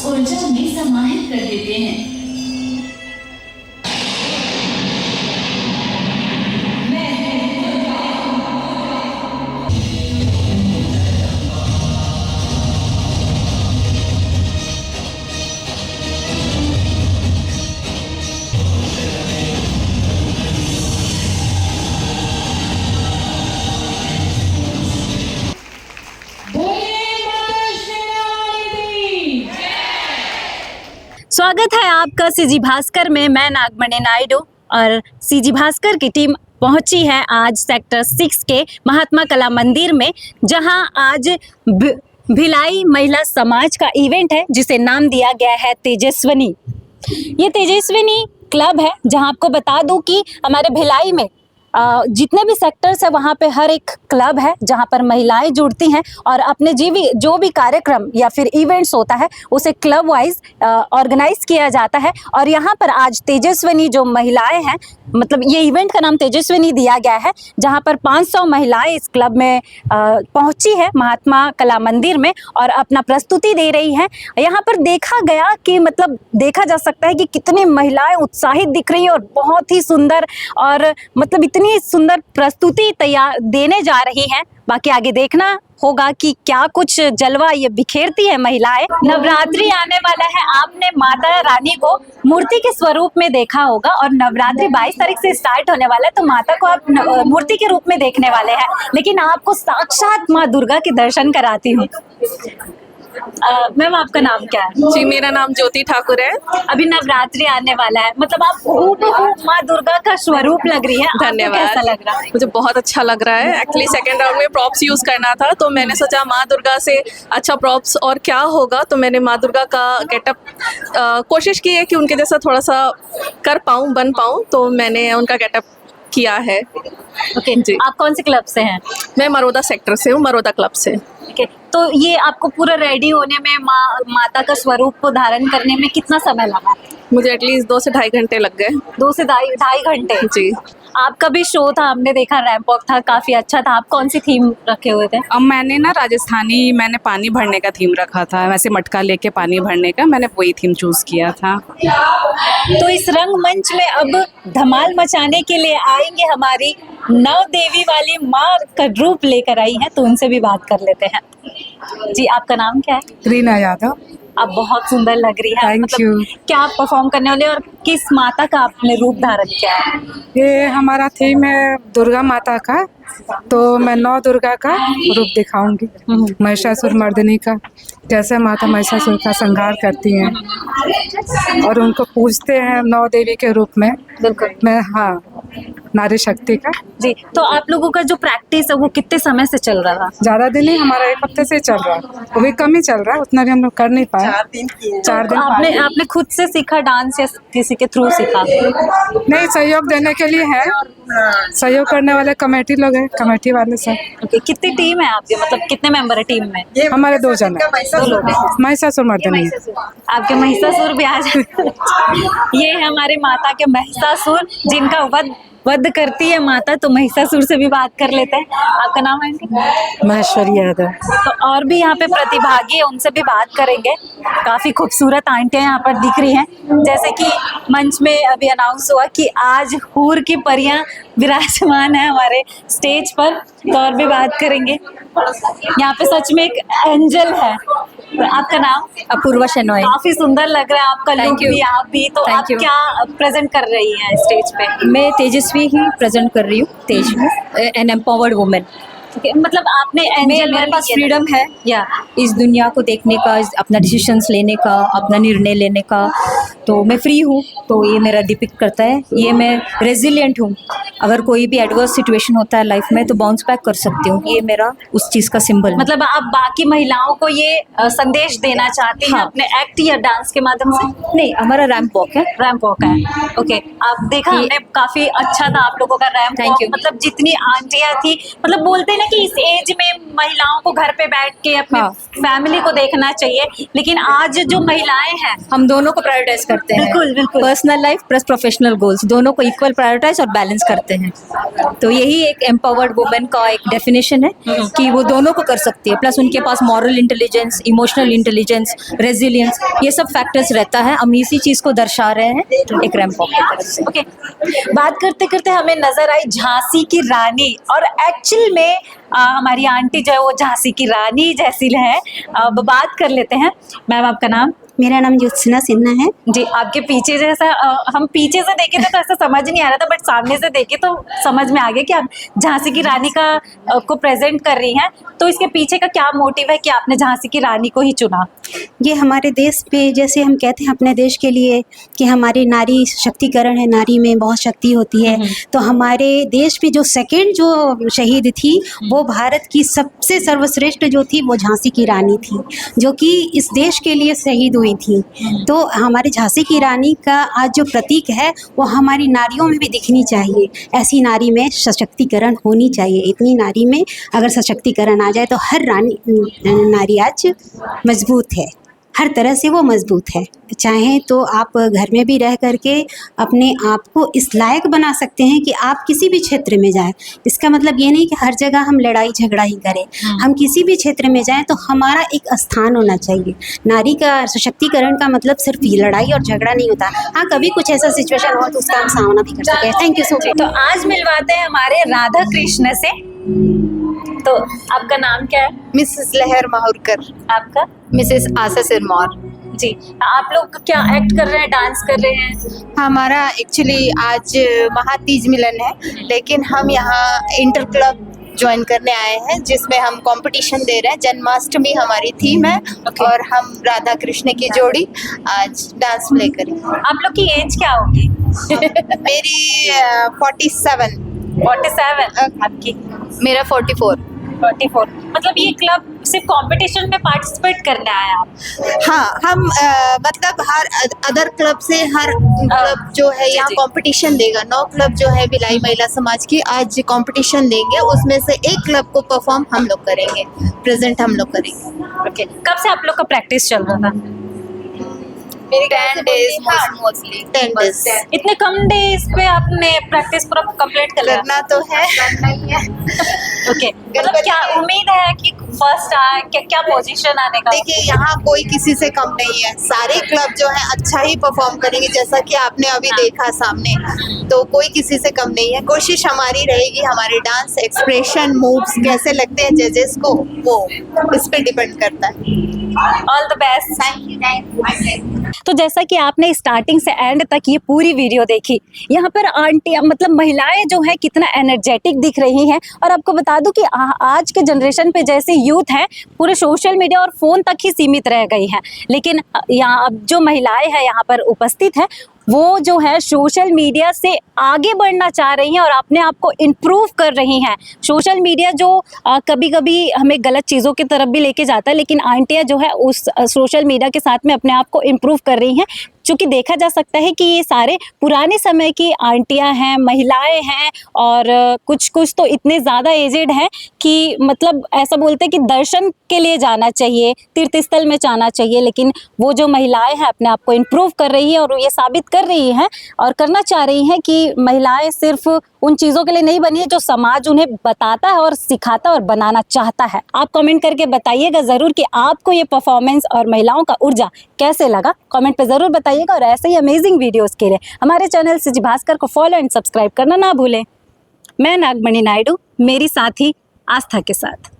ऊर्जा में समाहित कर देते हैं। स्वागत है आपका सीजी भास्कर में। मैं नागमणि नायडू और सीजी भास्कर की टीम पहुंची है आज सेक्टर 6 के महात्मा कला मंदिर में, जहां आज भिलाई महिला समाज का इवेंट है जिसे नाम दिया गया है तेजस्विनी। ये तेजस्विनी क्लब है जहां आपको बता दूं कि हमारे भिलाई में जितने भी सेक्टर्स है वहाँ पे हर एक क्लब है जहाँ पर महिलाएं जुड़ती हैं और अपने जो भी कार्यक्रम या फिर इवेंट्स होता है उसे क्लब वाइज ऑर्गेनाइज किया जाता है। और यहाँ पर आज तेजस्विनी जो महिलाएं हैं, मतलब ये इवेंट का नाम तेजस्विनी दिया गया है, जहाँ पर 500 महिलाएं इस क्लब में पहुँची है महात्मा कला मंदिर में और अपना प्रस्तुति दे रही हैं। यहाँ पर देखा गया कि मतलब देखा जा सकता है कि कितनी महिलाएं उत्साहित दिख रही हैं और बहुत ही सुंदर और मतलब इतनी सुंदर प्रस्तुति तैयार देने जा रही हैं। बाकी आगे देखना होगा कि क्या कुछ जलवा ये बिखेरती है महिलाएं। नवरात्रि आने वाला है, आपने माता रानी को मूर्ति के स्वरूप में देखा होगा और नवरात्रि 22 तारीख से स्टार्ट होने वाला है, तो माता को आप मूर्ति के रूप में देखने वाले हैं, लेकिन आपको साक्षात माँ दुर्गा के दर्शन कराती हूँ। मैम आपका नाम क्या है? जी, मेरा नाम ज्योति ठाकुर है। अभी नवरात्रि आने वाला है, मतलब आप हूबहू माँ दुर्गा का स्वरूप लग रही है। धन्यवाद। कैसा लग रहा है? मुझे बहुत अच्छा लग रहा है। एक्चुअली सेकेंड राउंड में प्रॉप्स यूज करना था, तो मैंने सोचा माँ दुर्गा से अच्छा प्रॉप्स और क्या होगा, तो मैंने माँ दुर्गा का गेटअप कोशिश की है कि उनके जैसा थोड़ा सा कर पाऊँ, बन पाऊँ, तो मैंने उनका गेटअप किया है। ओके जी। आप कौन से क्लब से हैं? मैं मरोदा सेक्टर से हूँ, मरोदा क्लब से। ओके, तो ये आपको पूरा रेडी होने में माता का स्वरूप को धारण करने में कितना समय लगा? मुझे एटलीस्ट 2 से ढाई घंटे लग गए। 2 से ढाई घंटे? जी। आपका भी शो था, हमने देखा, रैंप वॉक था, काफी अच्छा था। आप कौन सी थीम रखे हुए थे? अब मैंने ना राजस्थानी पानी भरने का थीम रखा था, वैसे मटका लेके पानी भरने का, मैंने वही थीम चूज किया था। तो इस रंगमंच में अब धमाल मचाने के लिए आएंगे हमारी नव देवी वाली माँ का रूप लेकर आई हैं, तो उनसे भी बात कर लेते हैं। जी, आपका नाम क्या है? रीना यादव। आप बहुत सुंदर लग रही है। Thank you। क्या आप परफॉर्म करने वाले और किस माता का आपने रूप धारण किया है? ये हमारा थीम है दुर्गा माता का, तो मैं 9 दुर्गा का रूप दिखाऊंगी। महिषासुर मर्दिनी का, कैसे माता महिषासुर का संहार करती हैं और उनको पूजते हैं 9 देवी के रूप में। बिल्कुल। मैं हाँ, नारी शक्ति का। जी, तो आप लोगों का जो प्रैक्टिस है वो कितने समय से चल रहा था? ज्यादा दिन नहीं, हमारा 1 हफ्ते से चल रहा है, वो भी कम ही चल रहा है, उतना भी हम लोग कर नहीं पाए। 4 दिन आपने खुद से सीखा डांस या किसी के थ्रू सीखा? नहीं, सहयोग देने के लिए है, सहयोग करने वाले कमेटी लोग हैं, कमेटी वाले सब। ओके, कितनी टीम है आपकी, मतलब कितने मेंबर है टीम में? हमारे 2 जन है, महिषासुर मर्दिनी। आपके महिषासुर भी आ जाए। ये है हमारे माता के महिषासुर, जिनका वध करती है माता, तो महिषासुर से भी बात कर लेते हैं। आपका नाम है? महेश्वरी यादव। तो और भी यहाँ पे प्रतिभागी है, उनसे भी बात करेंगे। काफी खूबसूरत आंटियां यहाँ पर दिख रही हैं, जैसे कि मंच में अभी अनाउंस हुआ कि आज हूर की परियां विराजमान है हमारे स्टेज पर, तो और भी बात करेंगे। यहाँ पे सच में एक एंजल है। आपका नाम? अपूर्वा शेनॉय। काफी सुंदर लग रहा है आपका लुक भी, आप भी। तो आप क्या प्रेजेंट कर रही हैं स्टेज पे? मैं तेजस्वी ही प्रेजेंट कर रही हूँ, तेजस्वी, एन एम्पावर्ड वुमेन। मतलब आपने एंजल, मेरे पास फ्रीडम है या इस दुनिया को देखने का, अपना डिसीजंस लेने का, अपना निर्णय लेने का, तो मैं फ्री हूँ, तो ये मेरा डिपिक्ट करता है। ये मैं रेजिलिएंट हूँ, अगर कोई भी एडवर्स सिचुएशन होता है लाइफ में तो बाउंस बैक कर सकती हूँ, ये मेरा उस चीज़ का सिंबल। मतलब आप बाकी महिलाओं को ये संदेश देना चाहती हैं अपने एक्ट या डांस के माध्यम से? नहीं, हमारा रैंप वॉक है। रैंप वॉक है, ओके। आप देखा हमने, काफी अच्छा था आप लोगों का रैंप वॉक। मतलब जितनी आंटियां थी, मतलब बोलते ना कि इस एज में महिलाओं को घर पे बैठ के अपने हाँ। फैमिली को देखना चाहिए, लेकिन आज जो महिलाएं हैं हम दोनों को प्रायोरिटाइज करते हैं। बिल्कुल, बिल्कुल। Personal life plus professional goals दोनों को इक्वल प्रायोरिटाइज और बैलेंस करते हैं। तो यही एक एम्पावर्ड वुमेन का एक डेफिनेशन है कि वो दोनों को कर सकती है, प्लस उनके पास moral intelligence, emotional intelligence, resilience, ये सब फैक्टर्स रहता है। हम इसी चीज को दर्शा रहे हैं एक रैंप वॉक की तरफ से। ओके, बात करते करते हमें नजर आई झांसी की रानी, और एक्चुअल में हमारी आंटी जो है वो झांसी की रानी जैसी है। अब बात कर लेते हैं। मैम, आपका नाम? मेरा नाम ज्योत्सना सिन्हा है। जी, आपके पीछे जैसा हम पीछे से देखे थे तो ऐसा समझ नहीं आ रहा था, बट सामने से देखे तो समझ में आ गया कि आप झांसी की रानी का को प्रेजेंट कर रही हैं। तो इसके पीछे का क्या मोटिव है कि आपने झांसी की रानी को ही चुना? ये हमारे देश पे, जैसे हम कहते हैं अपने देश के लिए कि हमारी नारी शक्तिकरण है, नारी में बहुत शक्ति होती है। तो हमारे देश पे जो सेकंड जो शहीद थी वो भारत की सबसे सर्वश्रेष्ठ जो थी वो झांसी की रानी थी, जो कि इस देश के लिए शहीद हुई थी। तो हमारे झांसी की रानी का आज जो प्रतीक है वो हमारी नारियों में भी दिखनी चाहिए। ऐसी नारी में सशक्तिकरण होनी चाहिए। इतनी नारी में अगर सशक्तिकरण आ जाए तो हर नारी आज मजबूत है, हर तरह से वो मजबूत है। चाहे तो आप घर में भी रह करके अपने आप को इस लायक बना सकते हैं कि आप किसी भी क्षेत्र में जाएं। इसका मतलब ये नहीं कि हर जगह हम लड़ाई झगड़ा ही करें। हम किसी भी क्षेत्र में जाएं तो हमारा एक स्थान होना चाहिए। नारी का सशक्तिकरण का मतलब सिर्फ लड़ाई और झगड़ा नहीं होता। हाँ, कभी कुछ ऐसा सिचुएशन हो तो उसका हम सामना भी कर सकें। Thank you so much. तो आज मिलवाते हैं हमारे राधा कृष्ण से। तो आपका नाम क्या है? मिसेस लहर माहुरकर। आपका? मिसेस आशा सिरमौर। जी, आप लोग क्या एक्ट कर रहे हैं, डांस कर रहे हैं? हमारा एक्चुअली आज महातीज मिलन है, लेकिन हम यहाँ इंटर क्लब ज्वाइन करने आए हैं जिसमें हम कंपटीशन दे रहे हैं। जन्माष्टमी हमारी थीम है और हम राधा कृष्ण की जोड़ी आज डांस प्ले करेंगे। आप लोग की एज क्या होगी? मेरी 47। 47। आपकी? मेरा 44। 44। मतलब ये क्लब सिर्फ कंपटीशन में पार्टिसिपेट करने आए आप? हाँ, हम मतलब हर अदर क्लब से हर क्लब जो है यहाँ कंपटीशन देगा। 9 क्लब जो है भिलाई महिला समाज की आज कंपटीशन देंगे, उसमें से एक क्लब को परफॉर्म हम लोग करेंगे, प्रेजेंट हम लोग करेंगे। ओके, कब से आप लोग का प्रैक्टिस चल रहा था? मेरे 10 days मोस्टली 10 days। इतने कम डेज पे आपने प्रैक्टिस पूरा कंप्लीट कर लिया? करना तो है, करना ही है। ओके, मतलब क्या उम्मीद है कि फर्स्ट आए, क्या पोजीशन आने का? देखिए, यहाँ कोई किसी से कम नहीं है। सारे क्लब जो है अच्छा ही परफॉर्म करेंगे, जैसा कि आपने अभी देखा सामने। तो कोई किसी से कम नहीं है। कोशिश हमारी रहेगी, हमारे डांस एक्सप्रेशन मूव्स कैसे लगते हैं जजेस को, वो इस पे डिपेंड करता है। All the best. Thank you. तो जैसा कि आपने स्टार्टिंग से एंड तक ये पूरी वीडियो देखी, यहाँ पर आंटियाँ मतलब महिलाएं जो है कितना एनर्जेटिक दिख रही हैं। और आपको बता दूं कि आज के जनरेशन पे जैसे यूथ है पूरे सोशल मीडिया और फ़ोन तक ही सीमित रह गई हैं, लेकिन यहाँ अब जो महिलाएं हैं यहाँ पर उपस्थित हैं वो जो है सोशल मीडिया से आगे बढ़ना चाह रही हैं और अपने आप को इम्प्रूव कर रही हैं। सोशल मीडिया जो कभी कभी हमें गलत चीज़ों की तरफ भी लेके जाता है, लेकिन आंटियाँ जो है उस सोशल मीडिया के साथ में अपने आप को इम्प्रूव कर रही हैं। चूँकि देखा जा सकता है कि ये सारे पुराने समय की आंटियां हैं, महिलाएं हैं, और कुछ कुछ तो इतने ज़्यादा एजेड हैं कि मतलब ऐसा बोलते हैं कि दर्शन के लिए जाना चाहिए, तीर्थ स्थल में जाना चाहिए, लेकिन वो जो महिलाएं हैं अपने आप को इम्प्रूव कर रही हैं और ये साबित कर रही हैं और करना चाह रही हैं कि महिलाएं सिर्फ उन चीज़ों के लिए नहीं बनी है जो समाज उन्हें बताता है और सिखाता और बनाना चाहता है। आप कमेंट करके बताइएगा ज़रूर कि आपको ये परफॉर्मेंस और महिलाओं का ऊर्जा कैसे लगा। कमेंट पे ज़रूर बताइएगा और ऐसे ही अमेजिंग वीडियोस के लिए हमारे चैनल सीजी भास्कर को फॉलो एंड सब्सक्राइब करना ना भूलें। मैं नागमणि नायडू, मेरी साथी आस्था के साथ।